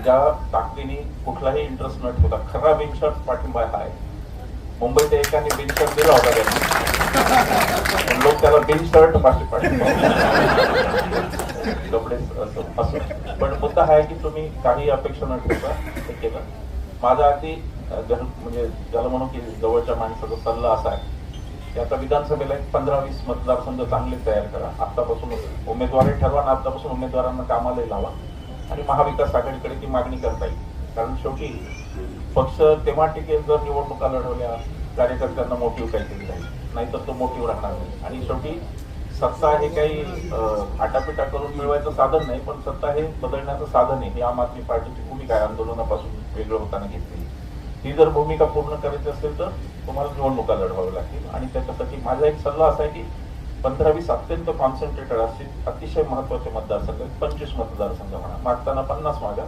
ज्या ताकदीने कुठलाही इंटरेस्ट न ठेवता खरा बिनशर्त पाठिंबा हा आहे. मुंबईच्या एकाने बिनशर्त दिला होता त्यांनी, पण लोक त्याला बिनशर्ट पाठिंबा कपडे असं. पण मुद्दा हा आहे की तुम्ही काही अपेक्षा न ठेवता हे केलं. माझा अगदी म्हणजे ज्याला म्हणू की जवळच्या माणसाचा सल्ला असा आहे की आता विधानसभेला एक 15-20 मतदारसंघ चांगले तयार करा. आतापासून उमेदवारही ठरवा आणि आतापासून उमेदवारांना कामालाही लावा आणि महाविकास आघाडीकडे ती मागणी करता येईल. कारण शेवटी पक्ष तेव्हा टिकेल जर निवडणुका लढवल्या, कार्यकर्त्यांना मोटिव्ह काहीतरी राहील, नाहीतर तो मोटिव्ह राहणार नाही. आणि शेवटी सत्ता हे काही आटापिटा करून मिळवायचं साधन नाही, पण सत्ता हे बदलण्याचं साधन आहे. ही आम आदमी पार्टीची भूमिका आहे आंदोलनापासून वेगळं होताना घेतली. ही जर भूमिका पूर्ण करायची असेल तर तुम्हाला निवडणुका लढवाव्या लागतील. आणि त्याच्यासाठी माझा एक सल्ला असा आहे की 15-20 अत्यंत कॉन्सन्ट्रेटेड असतील, अतिशय महत्वाचे मतदारसंघ, 25 मतदारसंघ म्हणा, मागताना 50 मागा.